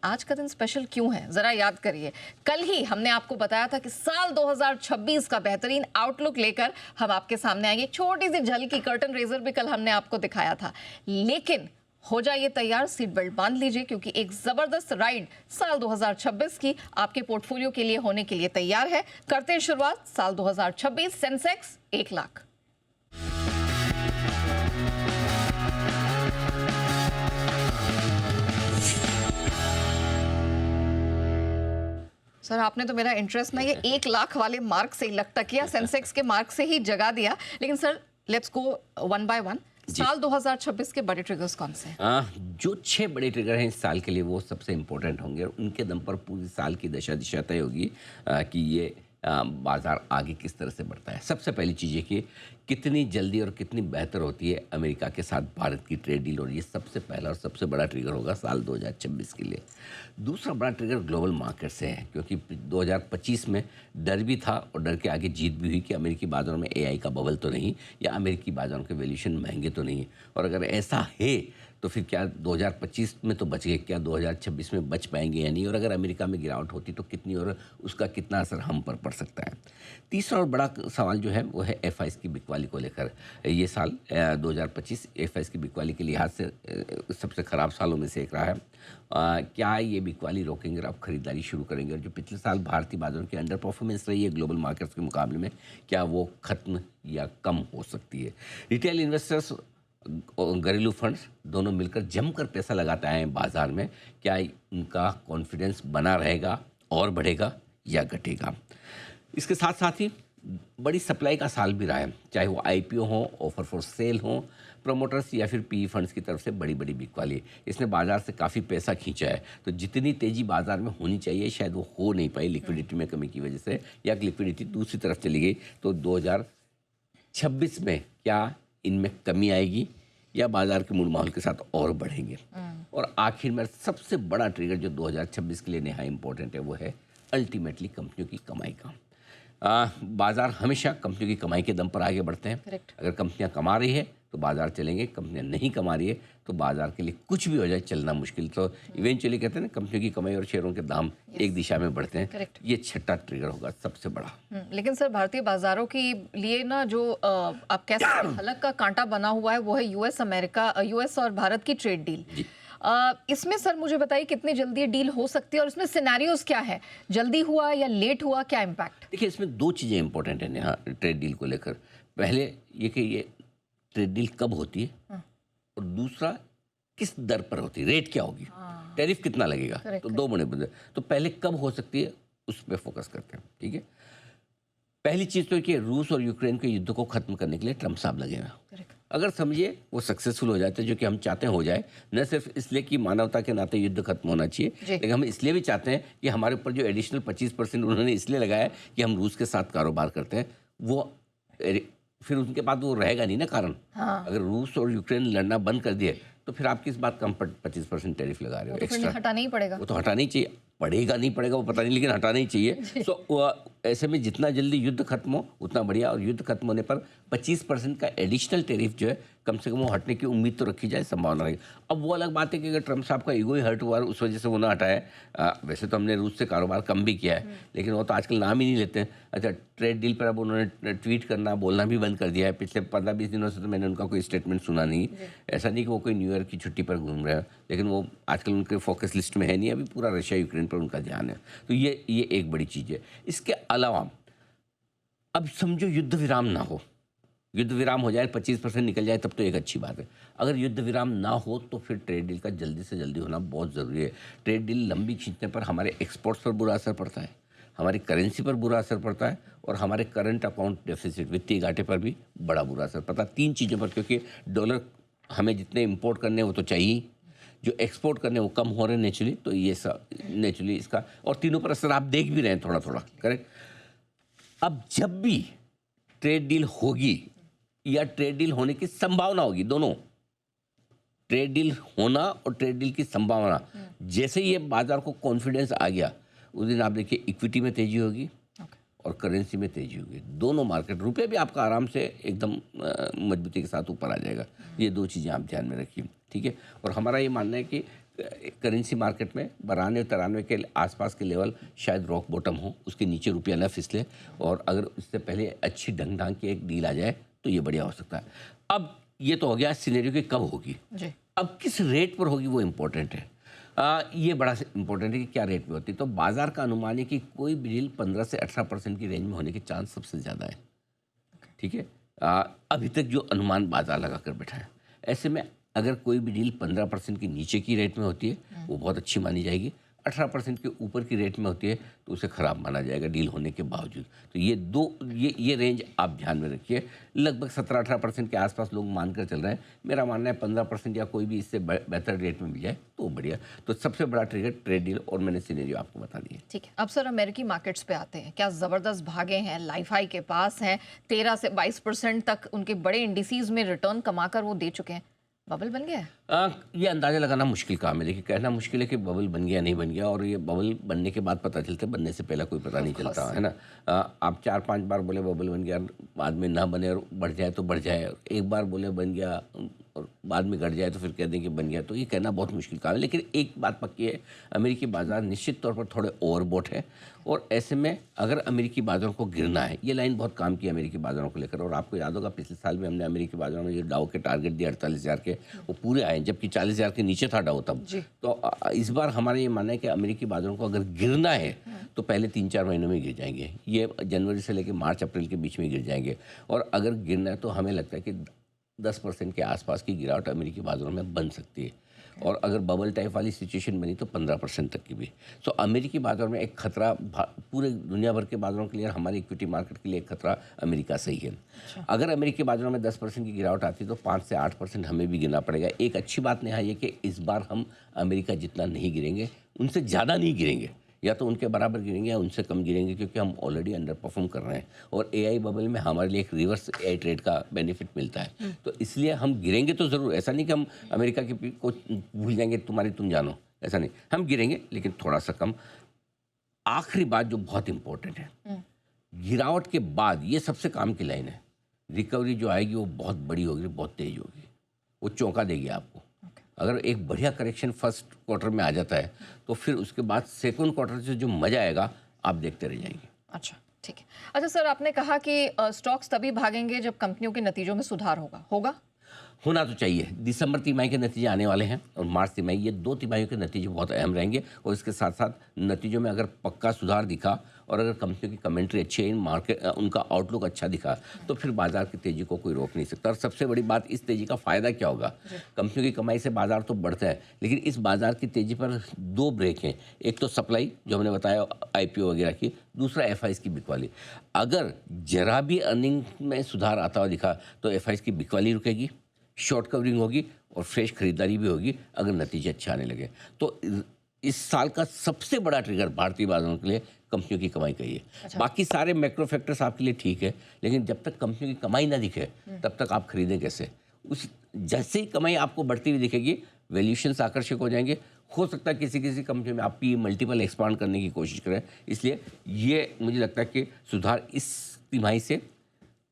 आज का दिन स्पेशल क्यों है, जरा याद करिए। कल ही हमने आपको बताया था कि साल 2026 का बेहतरीन आउटलुक लेकर हम आपके सामने आएंगे। छोटी सी झलकी, कर्टन रेजर भी कल हमने आपको दिखाया था। लेकिन हो जाइए तैयार, सीट बेल्ट बांध लीजिए, क्योंकि एक जबरदस्त राइड साल 2026 की आपके पोर्टफोलियो के लिए होने के लिए तैयार है। करते हैं शुरुआत। साल 2026 सेंसेक्स 1 लाख। सर आपने तो मेरा इंटरेस्ट ना ये 1 लाख वाले मार्क से ही लगता किया, सेंसेक्स के मार्क से ही जगा दिया। लेकिन sir let's go one by one. साल 2026 के बड़े ट्रिगर्स कौन से हैं? जो 6 बड़े ट्रिगर हैं इस साल के लिए वो सबसे इम्पोर्टेंट होंगे और उनके दम पर पूरी साल की दशा दिशा तय होगी कि ये बाजार आगे किस तरह से बढ़ता है। सबसे पहली चीज़ है कि कितनी जल्दी और कितनी बेहतर होती है अमेरिका के साथ भारत की ट्रेड डील, और ये सबसे पहला और सबसे बड़ा ट्रिगर होगा साल 2026 के लिए। दूसरा बड़ा ट्रिगर ग्लोबल मार्केट से है, क्योंकि 2025 में डर भी था और डर के आगे जीत भी हुई कि अमेरिकी बाजारों में एआई का बबल तो नहीं, या अमेरिकी बाजारों के वैल्यूएशन महंगे तो नहीं। और अगर ऐसा है तो फिर क्या 2025 में तो बच गए, क्या 2026 में बच पाएंगे या नहीं, और अगर अमेरिका में गिरावट होती तो कितनी और उसका कितना असर हम पर पड़ सकता है। तीसरा और बड़ा सवाल जो है वो है एफआईएस की बिकवाली को लेकर। ये साल 2025 एफआईएस की बिकवाली के लिहाज से सबसे ख़राब सालों में से एक रहा है। क्या ये बिकवाली रोकेंगे और अब खरीदारी शुरू करेंगे, और जो पिछले साल भारतीय बाजारों की अंडर परफॉर्मेंस रही है ग्लोबल मार्केट्स के मुकाबले में, क्या वो ख़त्म या कम हो सकती है। रिटेल इन्वेस्टर्स और घरेलू फंड्स दोनों मिलकर जमकर पैसा लगाते आए हैं बाजार में, क्या उनका कॉन्फिडेंस बना रहेगा और बढ़ेगा या घटेगा। इसके साथ साथ ही बड़ी सप्लाई का साल भी रहा है, चाहे वो आईपीओ हो, ऑफर फॉर सेल हो, प्रोमोटर्स या फिर पीई फंड्स की तरफ से बड़ी बड़ी बिकवाली। इसने बाजार से काफ़ी पैसा खींचा है, तो जितनी तेज़ी बाजार में होनी चाहिए शायद वो हो नहीं पाई लिक्विडिटी में कमी की वजह से, या लिक्विडिटी दूसरी तरफ चली गई। तो 2026 में क्या इनमें कमी आएगी या बाजार के मूल माहौल के साथ और बढ़ेंगे। और आखिर में सबसे बड़ा ट्रिगर जो 2026 के लिए नहायत इंपॉर्टेंट है वो है अल्टीमेटली कंपनियों की कमाई का। बाजार हमेशा कंपनियों की कमाई के दम पर आगे बढ़ते हैं। अगर कंपनियां कमा रही है तो बाजार चलेंगे, कंपनियां नहीं कमा रही है तो बाजार के लिए कुछ भी हो जाए चलना मुश्किल। तो इवेंचुअली कहते हैं ना, कंपनियों की कमाई और शेयरों के दाम एक दिशा में बढ़ते हैं। ये छठा ट्रिगर होगा सबसे बड़ा। लेकिन सर भारतीय बाजारों के लिए ना जो आप कह सकते हैं हलक का कांटा बना हुआ है वो है यूएस और भारत की ट्रेड डील। इसमें सर मुझे बताइए कितनी जल्दी डील हो सकती है और इसमें सिनेरियोज क्या है, जल्दी हुआ या लेट हुआ, क्या इम्पैक्ट? देखिए, इसमें 2 चीज़ें इंपॉर्टेंट हैं यहाँ ट्रेड डील को लेकर। पहले ये कि ये ट्रेड डील कब होती है, और दूसरा किस दर पर होती है, रेट क्या होगी, टैरिफ कितना लगेगा। तो 2 बड़े मुद्दे। तो पहले कब हो सकती है उस पर फोकस करते हैं। ठीक है, पहली चीज़ तो कि रूस और यूक्रेन के युद्ध को खत्म करने के लिए ट्रम्प साहब लगे हैं। अगर समझिए वो सक्सेसफुल हो जाते हैं, जो कि हम चाहते हैं हो जाए, न सिर्फ इसलिए कि मानवता के नाते युद्ध खत्म होना चाहिए, लेकिन हम इसलिए भी चाहते हैं कि हमारे ऊपर जो एडिशनल 25% उन्होंने इसलिए लगाया कि हम रूस के साथ कारोबार करते हैं, वो फिर उनके बाद वो रहेगा नहीं ना कारण। अगर रूस और यूक्रेन लड़ना बंद कर दिए तो फिर आप किस बात का 25% टैरिफ लगा रहे हो एक्स्ट्रा? हटाना ही पड़ेगा। वो तो हटाना ही चाहिए, पड़ेगा नहीं पड़ेगा वो पता नहीं, लेकिन हटाना ही चाहिए। तो ऐसे में जितना जल्दी युद्ध खत्म हो उतना बढ़िया, और युद्ध खत्म होने पर 25% का एडिशनल टैरिफ जो है कम से कम वो हटने की उम्मीद तो रखी जाए, संभावना रहेगी। अब वो अलग बात है कि अगर ट्रम्प साहब का ईगो ही हर्ट हुआ उस वजह से वो ना हटाए। वैसे तो हमने रूस से कारोबार कम भी किया है, लेकिन वो तो आजकल नाम ही नहीं लेते हैं। अच्छा, ट्रेड डील पर अब उन्होंने ट्वीट करना बोलना भी बंद कर दिया है। पिछले 15-20 दिनों से तो मैंने उनका कोई स्टेटमेंट सुना नहीं। ऐसा नहीं कि वो कोई न्यू ईयर की छुट्टी पर घूम रहे हैं, लेकिन वो आजकल उनके फोकस लिस्ट में है नहीं, अभी पूरा रशिया यूक्रेन पर उनका ध्यान है। तो ये एक बड़ी चीज़ है। इसके अलावा अब समझो युद्ध विराम ना हो, युद्ध विराम हो जाए, 25% निकल जाए, तब तो एक अच्छी बात है। अगर युद्ध विराम ना हो तो फिर ट्रेड डील का जल्दी से जल्दी होना बहुत ज़रूरी है। ट्रेड डील लंबी खींचने पर हमारे एक्सपोर्ट्स पर बुरा असर पड़ता है, हमारी करेंसी पर बुरा असर पड़ता है, और हमारे करंट अकाउंट डेफिसिट वित्तीय घाटे पर भी बड़ा बुरा असर पड़ता है। 3 चीज़ों पर, क्योंकि डॉलर हमें जितने इम्पोर्ट करने वो तो चाहिए, जो एक्सपोर्ट करने वो कम हो रहे हैं नेचुरली, तो ये सब नेचुरली इसका, और तीनों पर असर आप देख भी रहे हैं थोड़ा थोड़ा, करेक्ट। अब जब भी ट्रेड डील होगी या ट्रेड डील होने की संभावना होगी, दोनों ट्रेड डील होना और ट्रेड डील की संभावना, जैसे ये बाजार को कॉन्फिडेंस आ गया उस दिन आप देखिए इक्विटी में तेजी होगी और करेंसी में तेजी होगी। दोनों मार्केट, रुपये भी आपका आराम से एकदम मजबूती के साथ ऊपर आ जाएगा। ये 2 चीज़ें आप ध्यान में रखिए, ठीक है। और हमारा ये मानना है कि करेंसी मार्केट में 92-93 के आसपास के लेवल शायद रॉक बॉटम हो, उसके नीचे रुपया न फिसले, और अगर उससे पहले अच्छी ढंग ढांग की एक डील आ जाए तो ये बढ़िया हो सकता है। अब ये तो हो गया सिनेरियो कि कब होगी जी। अब किस रेट पर होगी वो इम्पोर्टेंट है। ये बड़ा इम्पोर्टेंट है कि क्या रेट पे होती है। तो बाजार का अनुमान है कि कोई भी डील 15 से 18% की रेंज में होने के चांस सबसे ज़्यादा है। ठीक है, अभी तक जो अनुमान बाजार लगा कर बैठा है, ऐसे में अगर कोई भी डील 15% के नीचे की रेट में होती है वो बहुत अच्छी मानी जाएगी, 18% के ऊपर की रेट में होती है तो उसे ख़राब माना जाएगा डील होने के बावजूद। तो ये रेंज आप ध्यान में रखिए। लगभग 17-18% के आसपास लोग मानकर चल रहे हैं। मेरा मानना है 15% या कोई भी इससे बेहतर रेट में मिल जाए तो बढ़िया। तो सबसे बड़ा ट्रिगर ट्रेड डील, और मैंने सिनेरियो आपको बता दिया। ठीक है, अब सर अमेरिकी मार्केट्स पे आते हैं। क्या ज़बरदस्त भागे हैं, लाइफ हाई के पास हैं, 13 से 22% तक उनके बड़े इंडिसीज में रिटर्न कमाकर वो दे चुके हैं। बबल बन गया है? ये अंदाज़ा लगाना मुश्किल काम है। देखिए, कहना मुश्किल है कि बबल बन गया नहीं बन गया, और ये बबल बनने के बाद पता चलता है, बनने से पहले कोई पता नहीं चलता है ना। आप 4-5 बार बोले बबल बन गया, बाद में ना बने और बढ़ जाए तो बढ़ जाए, एक बार बोले बन गया और बाद में घट जाए तो फिर कह दें कि बन गया, तो ये कहना बहुत मुश्किल काम है। लेकिन एक बात पक्की है, अमेरिकी बाज़ार निश्चित तौर पर थोड़े ओवरबोट है, और ऐसे में अगर अमेरिकी बाज़ारों को गिरना है, ये लाइन बहुत काम की है अमेरिकी बाज़ारों को लेकर। और आपको याद होगा पिछले साल में हमने अमेरिकी बाज़ारों में जो डाउ के टारगेट दिए 48,000 के, वो पूरे आए, जबकि 40,000 के नीचे था डाउ तब। तो इस बार हमारा ये मानना है कि अमेरिकी बाज़ारों को अगर गिरना है तो पहले 3-4 महीनों में गिर जाएंगे। ये जनवरी से लेकर मार्च अप्रैल के बीच में गिर जाएंगे, और अगर गिरना है तो हमें लगता है कि 10% के आसपास की गिरावट अमेरिकी बाज़ारों में बन सकती है, और अगर बबल टाइप वाली सिचुएशन बनी तो 15% तक की भी। तो अमेरिकी बाज़ार में एक खतरा, पूरे दुनिया भर के बाज़ारों के लिए, हमारे इक्विटी मार्केट के लिए एक खतरा अमेरिका से ही है। अगर अमेरिकी बाज़ारों में 10% की गिरावट आती है तो 5 से 8% हमें भी गिरना पड़ेगा। एक अच्छी बात नेहा ये कि इस बार हम अमेरिका जितना नहीं गिरेंगे, उनसे ज़्यादा नहीं गिरेंगे, या तो उनके बराबर गिरेंगे या उनसे कम गिरेंगे, क्योंकि हम ऑलरेडी अंडर परफॉर्म कर रहे हैं, और एआई बबल में हमारे लिए एक रिवर्स एआई ट्रेड का बेनिफिट मिलता है। तो इसलिए हम गिरेंगे तो ज़रूर, ऐसा नहीं कि हम अमेरिका के पीक को भूल जाएंगे, तुम जानो, ऐसा नहीं, हम गिरेंगे लेकिन थोड़ा सा कम। आखिरी बात जो बहुत इंपॉर्टेंट है, गिरावट के बाद ये सबसे काम की लाइन है, रिकवरी जो आएगी वो बहुत बड़ी होगी, बहुत तेज होगी, वो चौंका देगी आपको। अगर एक बढ़िया करेक्शन फर्स्ट क्वार्टर में आ जाता है तो फिर उसके बाद सेकंड क्वार्टर से जो मजा आएगा आप देखते रह जाएंगे। अच्छा, ठीक है। अच्छा सर, आपने कहा कि स्टॉक्स तभी भागेंगे जब कंपनियों के नतीजों में सुधार होगा? होना तो चाहिए। दिसंबर तिमाही के नतीजे आने वाले हैं, और मार्च तिमाही, ये 2 तिमाहियों के नतीजे बहुत अहम रहेंगे, और इसके साथ साथ नतीजों में अगर पक्का सुधार दिखा और अगर कंपनियों की कमेंट्री अच्छी है, मार्केट उनका आउटलुक अच्छा दिखा, तो फिर बाजार की तेज़ी को कोई रोक नहीं सकता। और सबसे बड़ी बात, इस तेज़ी का फ़ायदा क्या होगा? कंपनियों की कमाई से बाजार तो बढ़ता है, लेकिन इस बाजार की तेज़ी पर 2 ब्रेक हैं। एक तो सप्लाई, जो हमने बताया आईपीओ वगैरह की, दूसरा एफआईज की बिकवाली। अगर जरा भी अर्निंग में सुधार आता हुआ दिखा तो एफआईज की बिकवाली रुकेगी, शॉर्ट कवरिंग होगी, और फ्रेश खरीदारी भी होगी अगर नतीजे अच्छे आने लगे। तो इस साल का सबसे बड़ा ट्रिगर भारतीय बाजारों के लिए कंपनियों की कमाई का ही है। अच्छा। बाकी सारे मैक्रो फैक्टर्स आपके लिए ठीक है, लेकिन जब तक कंपनियों की कमाई ना दिखे तब तक आप खरीदें कैसे? उस जैसे ही कमाई आपको बढ़ती हुई दिखेगी, वैल्यूएशंस आकर्षक हो जाएंगे। हो सकता है किसी किसी कंपनी में आप पी मल्टीपल एक्सपांड करने की कोशिश करें। इसलिए ये मुझे लगता है कि सुधार इस तिमाही से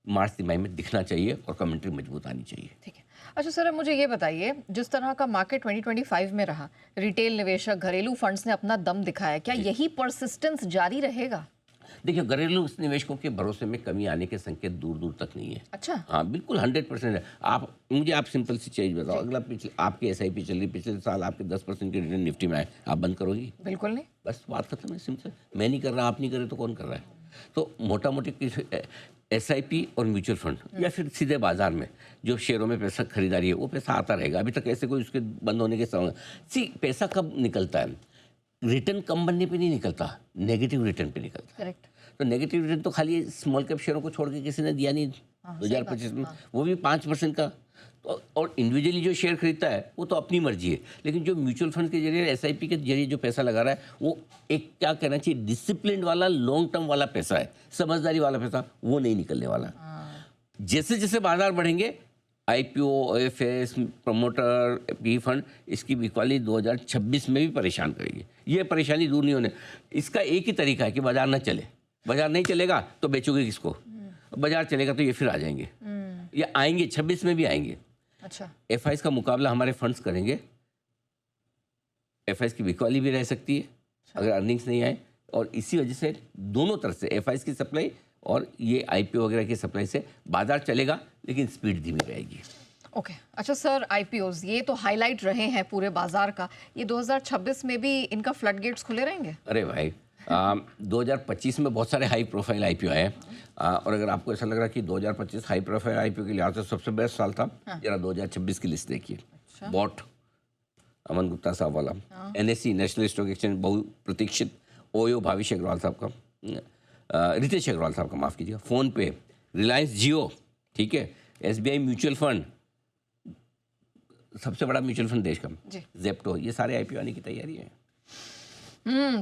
मार्च तिमाही में दिखना चाहिए और कमेंट्री मजबूत आनी चाहिए। ठीक है। अच्छा सर, अब मुझे ये बताइए, जिस तरह का मार्केट 2025 में रहा, रिटेल निवेशक, घरेलू फंड्स ने अपना दम दिखाया, क्या यही परसिस्टेंस जारी रहेगा? देखिए, घरेलू निवेशकों के भरोसे में कमी आने के संकेत दूर दूर तक नहीं है। अच्छा। हाँ, बिल्कुल 100% है। आप सिंपल सी चीज बताओ, अगला पिछले आपकी एसआईपी चल रही, पिछले साल आपके 10% के रिटर्न निफ्टी में आए, आप बंद करोगी? बिल्कुल नहीं। बस बात खत्म है, सिंपल। मैं नहीं कर रहा, आप नहीं कर रहे तो कौन कर रहा है? तो मोटा मोटी एसआईपी और म्यूचुअल फंड या फिर सीधे बाजार में जो शेयरों में पैसा खरीदारी है, वो पैसा आता रहेगा। अभी तक ऐसे कोई उसके बंद होने के समय पैसा कब निकलता है? रिटर्न कम बनने पे नहीं निकलता, नेगेटिव रिटर्न पे निकलता है। करेक्ट। तो नेगेटिव रिटर्न तो खाली स्मॉल कैप शेयरों को छोड़ के किसी ने दिया नहीं 2025 में, वो भी 5% का। तो और इंडिविजुअली जो शेयर खरीदता है वो तो अपनी मर्जी है, लेकिन जो म्यूचुअल फंड के जरिए, एसआईपी के जरिए जो पैसा लगा रहा है, वो एक क्या कहना चाहिए, डिसिप्लिन वाला, लॉन्ग टर्म वाला पैसा है, समझदारी वाला पैसा, वो नहीं निकलने वाला। जैसे जैसे बाजार बढ़ेंगे, IPO, OFS, promoter, P fund, इसकी बिकवाली 2026 में भी परेशान करेगी। ये परेशानी दूर नहीं होने, इसका एक ही तरीका है कि बाजार ना चले। बाजार नहीं चलेगा तो बेचोगे किसको? बाजार चलेगा तो ये फिर आ जाएंगे, ये आएंगे, 26 में भी आएंगे। अच्छा। एफआईज का मुकाबला हमारे फंड्स करेंगे, एफआईएस की बिकवाली भी रह सकती है अगर अर्निंग्स नहीं आए, और इसी वजह से दोनों तरफ से एफआईएस की सप्लाई और ये आईपीओ वगैरह की सप्लाई से बाजार चलेगा, लेकिन स्पीड धीमी रहेगी। ओके अच्छा सर, आईपीओज ये तो हाईलाइट रहे हैं पूरे बाजार का, ये 2026 में भी इनका फ्लड गेट्स खुले रहेंगे? अरे भाई 2025 में बहुत सारे हाई प्रोफाइल आईपीओ आए और अगर आपको ऐसा लग रहा है कि 2025 हाई प्रोफाइल आईपीओ के लिहाज से सबसे बेस्ट साल था, जरा 2026 की लिस्ट देखिए। बॉट अमन गुप्ता साहब वाला, एनएससी नेशनल स्टॉक एक्सचेंज बहुप्रतीक्षित, ओयो भाविश अग्रवाल साहब का, रितेश अग्रवाल साहब का माफ़ कीजिएगा, फ़ोन पे, रिलायंस जियो, ठीक है, एसबीआई म्यूचुअल फंड, सबसे बड़ा म्यूचुअल फंड देश का, जेप्टो, ये सारे आईपीओ आने की तैयारी है।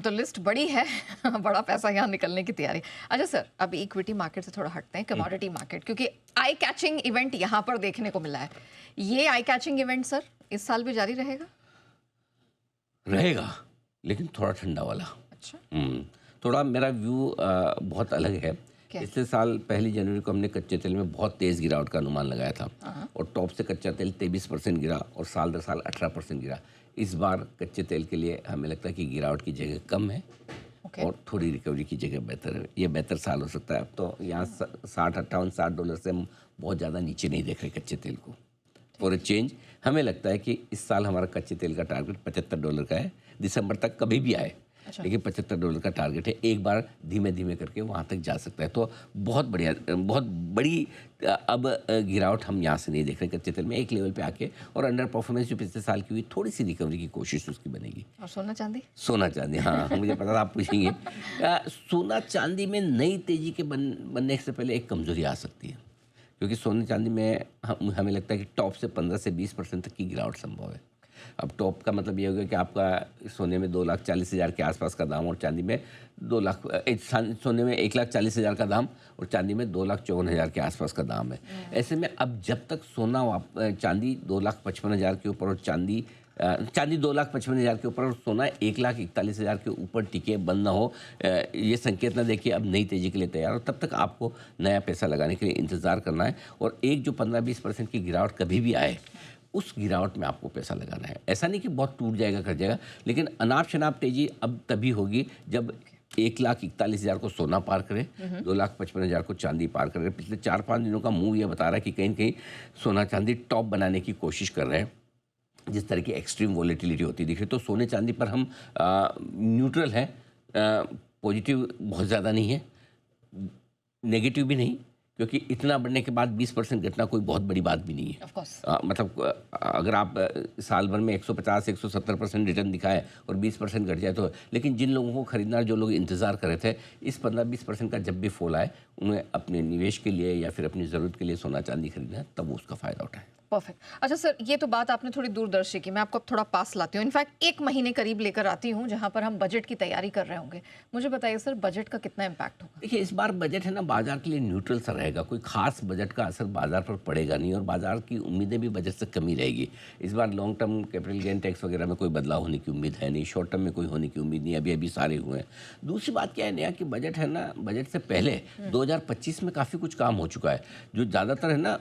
तो लिस्ट बड़ी है बड़ा पैसा यहाँ निकलने की तैयारी। अच्छा सर, अब इक्विटी मार्केट से थोड़ा हटते हैं, कमोडिटी मार्केट, क्योंकि आई कैचिंग इवेंट यहाँ पर देखने को मिला है। ये आई कैचिंग इवेंट सर इस साल भी जारी रहेगा? रहेगा, लेकिन थोड़ा ठंडा वाला। अच्छा। थोड़ा मेरा व्यू बहुत अलग है। पिछले साल 1 जनवरी को हमने कच्चे तेल में बहुत तेज़ गिरावट का अनुमान लगाया था और टॉप से कच्चा तेल 23% गिरा और साल दर साल 18% गिरा। इस बार कच्चे तेल के लिए हमें लगता है कि गिरावट की जगह कम है और थोड़ी रिकवरी की जगह बेहतर है। ये बेहतर साल हो सकता है। अब तो यहाँ 60 डॉलर से हम बहुत ज़्यादा नीचे नहीं देख रहे कच्चे तेल को। फॉर ए चेंज हमें लगता है कि इस साल हमारा कच्चे तेल का टारगेट $75 का है, दिसंबर तक कभी भी आए। अच्छा। लेकिन $75 का टारगेट है, एक बार धीमे धीमे करके वहाँ तक जा सकता है। तो बहुत बढ़िया, बहुत बड़ी अब गिरावट हम यहाँ से नहीं देख रहे कच्चे तेल में। एक लेवल पे आके और अंडर परफॉर्मेंस जो पिछले साल की हुई, थोड़ी सी रिकवरी की कोशिश उसकी बनेगी। और सोना चांदी? सोना चांदी, हाँ मुझे पता था आप पूछेंगे। सोना चांदी में नई तेजी के बनने से पहले एक कमजोरी आ सकती है, क्योंकि सोने चांदी में हमें लगता है कि टॉप से 15 से 20% तक की गिरावट संभव है। अब टॉप का मतलब ये होगा कि आपका सोने में 2,40,000 के आसपास का दाम और चांदी में 2 लाख, सोने में 1,40,000 का दाम और चांदी में 2,54,000 के आसपास का दाम है। ऐसे में अब जब तक सोना चांदी 2,55,000 के ऊपर और चांदी 2,55,000 के ऊपर और सोना 1,41,000 के ऊपर टिके बंद ना हो, ये संकेत ना देखिए अब नई तेजी के लिए तैयार हो, तब तक आपको नया पैसा लगाने के लिए इंतज़ार करना है। और एक जो 15-20% की गिरावट कभी भी आए, उस गिरावट में आपको पैसा लगाना है। ऐसा नहीं कि बहुत टूट जाएगा, कर जाएगा, लेकिन अनाप शनाप तेजी अब तभी होगी जब 1,41,000 को सोना पार करे, 2,55,000 को चांदी पार करे। पिछले 4-5 दिनों का मूव ये बता रहा है कि कहीं न कहीं सोना चांदी टॉप बनाने की कोशिश कर रहे हैं। जिस तरह की एक्सट्रीम वॉलेटिलिटी होती दिख रही, तो सोने चांदी पर हम न्यूट्रल है, पॉजिटिव बहुत ज़्यादा नहीं है, नेगेटिव भी नहीं, क्योंकि इतना बढ़ने के बाद 20% घटना कोई बहुत बड़ी बात भी नहीं है। मतलब अगर आप साल भर में 150-170% रिटर्न दिखाए और 20% घट जाए तो, लेकिन जिन लोगों को खरीदना, जो लोग इंतज़ार कर रहे थे, इस 15-20% का जब भी फॉल आए, उन्हें अपने निवेश के लिए या फिर अपनी ज़रूरत के लिए सोना चांदी खरीदना है, तब वो उसका फ़ायदा उठाएं। परफेक्ट। अच्छा सर, ये तो बात आपने थोड़ी दूरदर्शी की, मैं आपको अब थोड़ा पास लाती हूँ। इनफैक्ट 1 महीने करीब लेकर आती हूँ जहाँ पर हम बजट की तैयारी कर रहे होंगे। मुझे बताइए सर, बजट का कितना इम्पैक्ट होगा? देखिए, इस बार बजट है ना, बाजार के लिए न्यूट्रल सा रहेगा। कोई खास बजट का असर बाजार पर पड़ेगा नहीं और बाजार की उम्मीदें भी बजट से कम ही रहेगी। इस बार long term capital gain tax वगैरह में कोई बदलाव होने की उम्मीद है नहीं, शॉर्ट टर्म में कोई होने की उम्मीद नहीं, अभी सारे हुए हैं। दूसरी बात क्या है नया कि बजट है ना, बजट से पहले 2025 में काफ़ी कुछ काम हो चुका है, जो ज़्यादातर है ना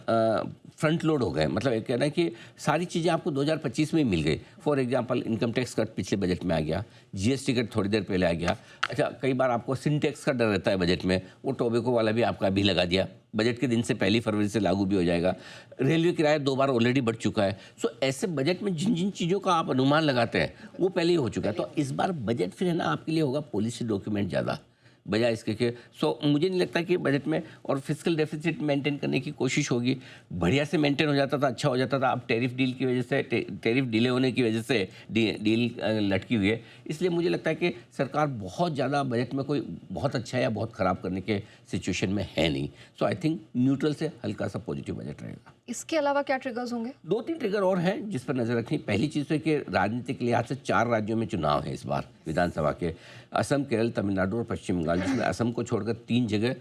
फ्रंट लोड हो गए। मतलब एक कहना है कि सारी चीज़ें आपको 2025 में ही मिल गई। For example income tax cut पिछले बजट में आ गया, जीएसटी कट थोड़ी देर पहले आ गया। अच्छा, कई बार आपको सिंटैक्स का डर रहता है बजट में, वो टोबैको वाला भी आपका अभी लगा दिया, बजट के दिन से 1 फरवरी से लागू भी हो जाएगा। रेलवे किराया 2 बार ऑलरेडी बढ़ चुका है। सो ऐसे बजट में जिन जिन चीज़ों का आप अनुमान लगाते हैं वो पहले ही हो चुका है। तो इस बार बजट फिर है ना आपके लिए होगा पॉलिसी डॉक्यूमेंट ज़्यादा बजाय इसके के। सो मुझे नहीं लगता कि बजट में और फिस्कल डेफिसिट मेंटेन करने की कोशिश होगी। बढ़िया से मेंटेन हो जाता था, अच्छा हो जाता था। अब टैरिफ डील की वजह से, टैरिफ डिले होने की वजह से डील लटकी हुई है। इसलिए मुझे लगता है कि सरकार बहुत ज़्यादा बजट में कोई बहुत अच्छा या बहुत ख़राब करने के सिचुएशन में है नहीं। सो आई थिंक न्यूट्रल से हल्का सा पॉजिटिव बजट रहेगा। इसके अलावा क्या ट्रिगर्स होंगे? 2-3 ट्रिगर और हैं जिस पर नज़र रखनी। पहली चीज़ तो है कि राजनीतिक लिहाज से 4 राज्यों में चुनाव है इस बार विधानसभा के, असम, केरल, तमिलनाडु और पश्चिम बंगाल, जिसमें असम को छोड़कर 3 जगह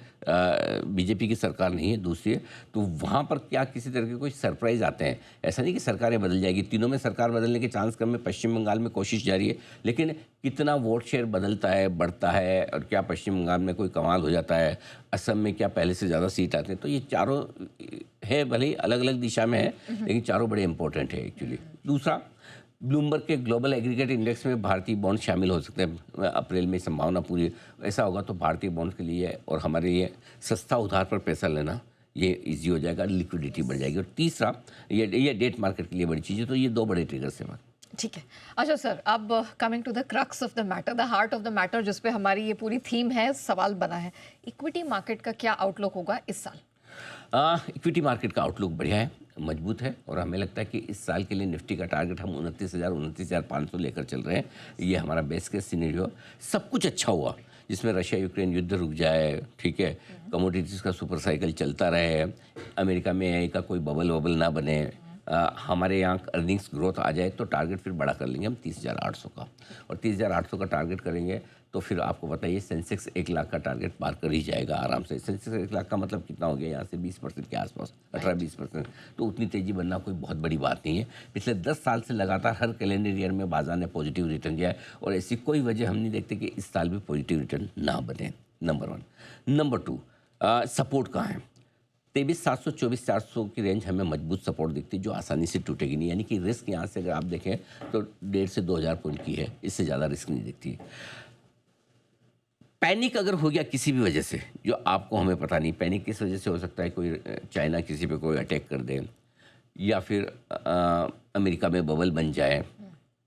बीजेपी की सरकार नहीं है, दूसरी है। तो वहाँ पर क्या किसी तरह के कोई सरप्राइज़ आते हैं? ऐसा नहीं कि सरकारें बदल जाएगी, तीनों में सरकार बदलने के चांस कम है। पश्चिम बंगाल में कोशिश जारी है, लेकिन कितना वोट शेयर बदलता है, बढ़ता है, और क्या पश्चिम बंगाल में कोई कमाल हो जाता है, असम में क्या पहले से ज़्यादा सीट आते हैं? तो ये चारों है, भले ही अलग अलग दिशा में है, लेकिन चारों बड़े इंपॉर्टेंट है एक्चुअली। दूसरा, ब्लूमबर्ग के ग्लोबल एग्रीगेट इंडेक्स में भारतीय बॉन्ड शामिल हो सकते हैं अप्रैल में, संभावना पूरी। ऐसा होगा तो भारतीय बॉन्ड के लिए और हमारे लिए सस्ता उधार पर पैसा लेना ये इजी हो जाएगा, लिक्विडिटी बढ़ जाएगी। और तीसरा ये डेट मार्केट के लिए बड़ी चीज़ है। तो ये दो बड़े ट्रिगर्स हैं। ठीक है। अच्छा सर, अब coming to the crux of the matter, the heart of the matter, जिस पे हमारी ये पूरी थीम है, सवाल बना है, इक्विटी मार्केट का क्या आउटलुक होगा इस साल? इक्विटी मार्केट का आउटलुक बढ़िया है, मजबूत है। और हमें लगता है कि इस साल के लिए निफ्टी का टारगेट हम 29,500 लेकर चल रहे हैं। ये हमारा बेस्ट केस सिनेरियो। सब कुछ अच्छा हुआ जिसमें रशिया यूक्रेन युद्ध रुक जाए, ठीक है, कमोडिटीज़ का सुपर साइकिल चलता रहे, अमेरिका में एआई का कोई बबल ना बने, हमारे यहाँ अर्निंग्स ग्रोथ आ जाए तो टारगेट फिर बड़ा कर लेंगे हम 30,800 का। और 30,800 का टारगेट करेंगे तो फिर आपको बताइए सेंसेक्स 1 लाख का टारगेट पार कर ही जाएगा आराम से। सेंसेक्स 1 लाख का मतलब कितना हो गया यहाँ से 20% के आसपास, 18-20%। तो उतनी तेज़ी बनना कोई बहुत बड़ी बात नहीं है। पिछले 10 साल से लगातार हर कैलेंडर ईयर में बाजार ने पॉजिटिव रिटर्न दिया है और ऐसी कोई वजह हम नहीं देखते कि इस साल भी पॉजिटिव रिटर्न ना बने। नंबर 1। नंबर 2, सपोर्ट कहाँ है? 23,700 24,400 की रेंज हमें मजबूत सपोर्ट दिखती है जो आसानी से टूटेगी नहीं। यानी कि रिस्क यहाँ से अगर आप देखें तो 1,500 से 2,000 पॉइंट की है, इससे ज़्यादा रिस्क नहीं दिखती। पैनिक अगर हो गया किसी भी वजह से, जो आपको हमें पता नहीं पैनिक किस वजह से हो सकता है, कोई चाइना किसी पे कोई अटैक कर दे या फिर अमेरिका में बबल बन जाए,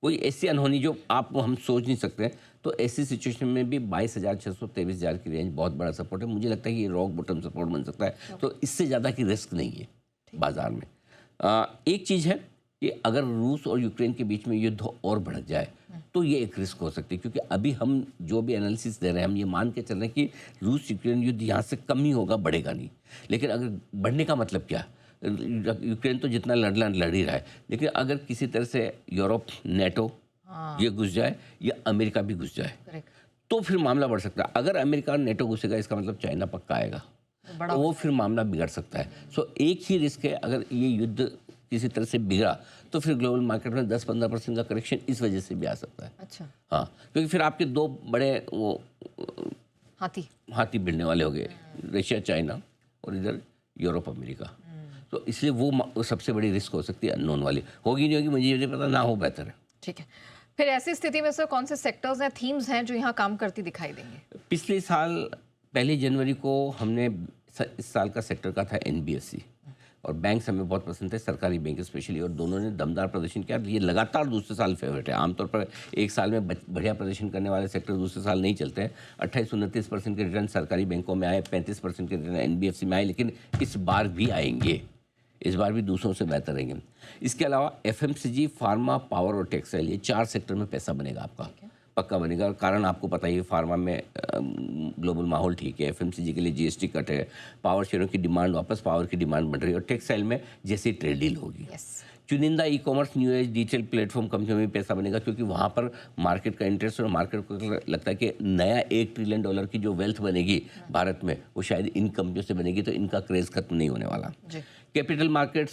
कोई ऐसी अनहोनी जो आप हम सोच नहीं सकते, तो ऐसी सिचुएशन में भी 22,600 23,000 की रेंज बहुत बड़ा सपोर्ट है। मुझे लगता है कि ये रॉक बॉटम सपोर्ट बन सकता है। तो इससे ज़्यादा की रिस्क नहीं है बाजार में। एक चीज़ है कि अगर रूस और यूक्रेन के बीच में युद्ध और बढ़ जाए तो ये एक रिस्क हो सकती है, क्योंकि अभी हम जो भी एनालिसिस दे रहे हैं हम ये मान के चल रहे हैं कि रूस यूक्रेन युद्ध यहाँ से कम ही होगा, बढ़ेगा नहीं। लेकिन अगर बढ़ने का मतलब क्या, यूक्रेन तो जितना लड़ ही रहा है, लेकिन अगर किसी तरह से यूरोप, नेटो ये घुस जाए या अमेरिका भी घुस जाए तो फिर मामला बढ़ सकता है। अगर अमेरिका और नेटो घुसेगा इसका मतलब चाइना पक्का आएगा, तो वो फिर मामला बिगड़ सकता है। सो एक ही रिस्क है, अगर ये युद्ध किसी तरह से बिगड़ा तो फिर ग्लोबल मार्केट में 10-15% का करेक्शन इस वजह से भी आ सकता है। अच्छा। हाँ, क्योंकि फिर आपके दो बड़े वो हाथी भिड़ने वाले हो गए, रशिया चाइना और इधर यूरोप अमेरिका। तो इसलिए वो सबसे बड़ी रिस्क हो सकती है, अननोन वाली। होगी नहीं होगी मुझे नहीं पता, ना हो बेहतर है। ठीक है। फिर ऐसी स्थिति में सर कौन से सेक्टर्स हैं, थीम्स हैं जो यहाँ काम करती दिखाई देंगे? पिछले साल 1 जनवरी को हमने इस साल का सेक्टर का था NBFC, और बैंक्स हमें बहुत पसंद थे, सरकारी बैंक स्पेशली, और दोनों ने दमदार प्रदर्शन किया। ये लगातार दूसरे साल फेवरेट है। आमतौर पर एक साल में बढ़िया प्रदर्शन करने वाले सेक्टर दूसरे साल नहीं चलते हैं। 28-29% के रिटर्न सरकारी बैंकों में आए, 35% के रिटर्न NBFC में आए, लेकिन इस बार भी आएंगे, इस बार भी दूसरों से बेहतर रहेंगे। इसके अलावा FMCG, फार्मा, पावर और टेक्सटाइल, ये 4 सेक्टर में पैसा बनेगा आपका, पक्का बनेगा। और कारण आपको पता ही है, फार्मा में ग्लोबल माहौल ठीक है, FMCG के लिए GST कट है, पावर शेयरों की डिमांड वापस पावर की डिमांड बढ़ रही है, और टेक्सटाइल में जैसे ट्रेड डील होगी। चुनिंदा ecommerce, new age, digital platform कंपनियों में पैसा बनेगा, क्योंकि वहाँ पर मार्केट का इंटरेस्ट, और मार्केट को लगता है कि नया $1 ट्रिलियन की जो वेल्थ बनेगी भारत में वो शायद इन कंपनियों से बनेगी, तो इनका क्रेज खत्म नहीं होने वाला। कैपिटल मार्केट्स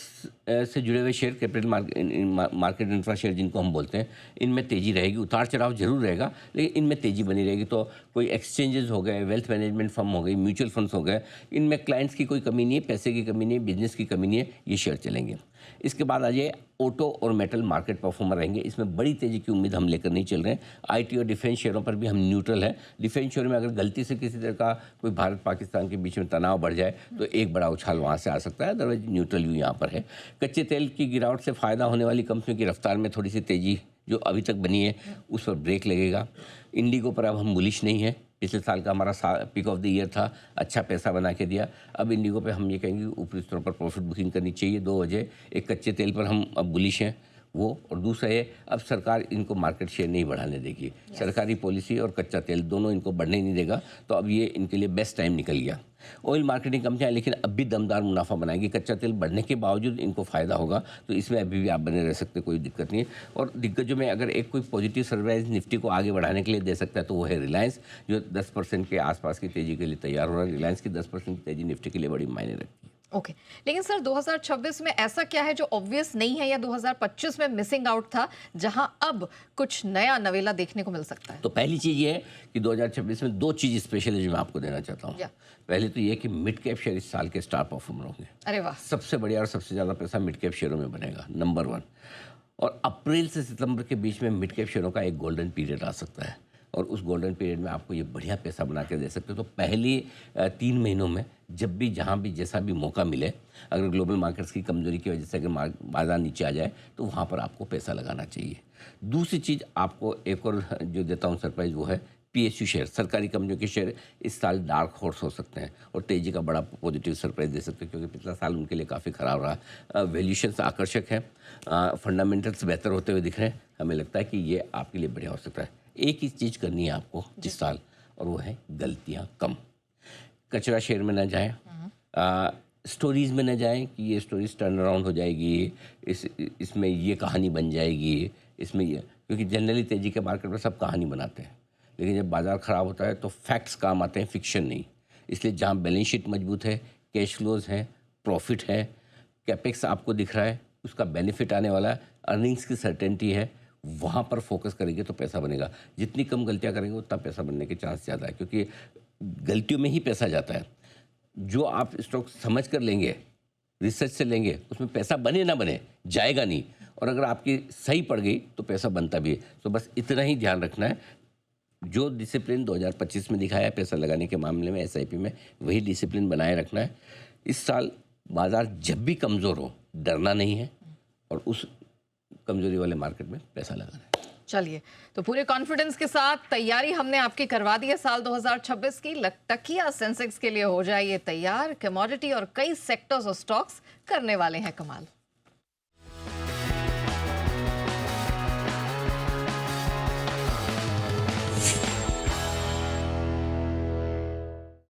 से जुड़े हुए share, capital market infra share जिनको हम बोलते हैं, इनमें तेज़ी रहेगी। उतार चढ़ाव जरूर रहेगा लेकिन इनमें तेज़ी बनी रहेगी। तो कोई एक्सचेंजेस हो गए, वेल्थ मैनेजमेंट फर्म हो गई, म्यूचुअल फंड्स हो गए, इनमें क्लाइंट्स की कोई कमी नहीं है, पैसे की कमी नहीं है, बिजनेस की कमी नहीं है, ये शेयर चलेंगे। इसके बाद आ जाए ऑटो और मेटल, मार्केट परफॉर्मर रहेंगे, इसमें बड़ी तेज़ी की उम्मीद हम लेकर नहीं चल रहे हैं। IT और डिफेंस शेयरों पर भी हम न्यूट्रल है। डिफेंस शेयर में अगर गलती से किसी तरह का कोई भारत पाकिस्तान के बीच में तनाव बढ़ जाए तो एक बड़ा उछाल वहाँ से आ सकता है, अदरवाइज न्यूट्रल व्यू यहाँ पर है। कच्चे तेल की गिरावट से फ़ायदा होने वाली कंपनियों की रफ्तार में थोड़ी सी तेज़ी जो अभी तक बनी है उस पर ब्रेक लगेगा। इंडिगो पर अब हम बुलिश नहीं है, पिछले साल का हमारा पिक ऑफ द ईयर था, अच्छा पैसा बना के दिया। अब इंडिगो पे हम ये कहेंगे ऊपरी स्तरों पर प्रॉफिट बुकिंग करनी चाहिए। 2 वजह, एक कच्चे तेल पर हम अब बुलिश हैं वो, और दूसरा है अब सरकार इनको मार्केट शेयर नहीं बढ़ाने देगी। सरकारी पॉलिसी और कच्चा तेल दोनों इनको बढ़ने नहीं देगा, तो अब ये इनके लिए बेस्ट टाइम निकल गया। ऑयल मार्केटिंग कंपनियां लेकिन अब भी दमदार मुनाफा बनाएगी, कच्चा तेल बढ़ने के बावजूद इनको फ़ायदा होगा, तो इसमें अभी भी आप बने रह सकते, कोई दिक्कत नहीं है। और दिग्गजों में अगर एक कोई पॉजिटिव सरप्राइज निफ्टी को आगे बढ़ाने के लिए दे सकता है तो वो है रिलायंस, जो 10% के आसपास की तेज़ी के लिए तैयार हो रहा है। रिलायंस की 10% की तेज़ी निफ्टी के लिए बड़ी मायने रखती है। ओके लेकिन सर 2026 में ऐसा क्या है जो ऑब्वियस नहीं है या 2025 में मिसिंग आउट था, जहां अब कुछ नया नवेला देखने को मिल सकता है? तो पहली चीज़ ये है कि 2026 में 2 चीज़ स्पेशल है जो मैं आपको देना चाहता हूँ। पहले तो ये कि मिड कैप शेयर इस साल के स्टार परफॉर्मर होंगे। अरे वाह, सबसे बढ़िया और सबसे ज़्यादा पैसा मिड कैप शेयरों में बनेगा, नंबर 1। और अप्रैल से सितंबर के बीच में मिड कैप शेयरों का एक गोल्डन पीरियड आ सकता है और उस गोल्डन पीरियड में आपको ये बढ़िया पैसा बना के दे सकते हो। तो पहले 3 महीनों में जब भी जहाँ भी जैसा भी मौका मिले, अगर ग्लोबल मार्केट्स की कमजोरी की वजह से अगर बाजार नीचे आ जाए तो वहाँ पर आपको पैसा लगाना चाहिए। दूसरी चीज़ आपको एक और जो देता हूँ सरप्राइज, वो है PSU शेयर, सरकारी कंपनियों के शेयर इस साल डार्क हॉर्स हो सकते हैं और तेज़ी का बड़ा पॉजिटिव सरप्राइज दे सकते हैं, क्योंकि पिछला साल उनके लिए काफ़ी ख़राब रहा। वैल्यूशंस आकर्षक हैं, फंडामेंटल्स बेहतर होते हुए दिख रहे हैं। हमें लगता है कि ये आपके लिए बढ़िया हो सकता है। एक ही चीज़ करनी है आपको इस साल, और वो है गलतियाँ कम। कचरा शेयर में ना जाएं, स्टोरीज़ में न जाएं कि ये स्टोरीज टर्न अराउंड हो जाएगी, इसमें ये कहानी बन जाएगी, इसमें ये, क्योंकि जनरली तेज़ी के मार्केट में सब कहानी बनाते हैं, लेकिन जब बाज़ार ख़राब होता है तो फैक्ट्स काम आते हैं, फिक्शन नहीं। इसलिए जहाँ बैलेंस शीट मजबूत है, कैश फ्लोज हैं, प्रॉफिट है, कैपेक्स आपको दिख रहा है, उसका बेनिफिट आने वाला है, अर्निंग्स की सर्टेनिटी है, वहाँ पर फोकस करेंगे तो पैसा बनेगा। जितनी कम गलतियाँ करेंगे उतना पैसा बनने के चांस ज़्यादा है, क्योंकि गलतियों में ही पैसा जाता है। जो आप स्टॉक समझ कर लेंगे, रिसर्च से लेंगे, उसमें पैसा बने ना बने, जाएगा नहीं। और अगर आपकी सही पड़ गई तो पैसा बनता भी है। तो बस इतना ही ध्यान रखना है, जो डिसिप्लिन 2025 में दिखाया है पैसा लगाने के मामले में SIP में, वही डिसिप्लिन बनाए रखना है। इस साल बाज़ार जब भी कमज़ोर हो, डरना नहीं है और उस कमज़ोरी वाले मार्केट में पैसा लगाना है। चलिए, तो पूरे कॉन्फिडेंस के साथ तैयारी हमने आपकी करवा दी है साल 2026 की। लखटकिया सेंसेक्स के लिए हो जाइए तैयार। कमोडिटी और कई सेक्टर्स और स्टॉक्स करने वाले हैं कमाल।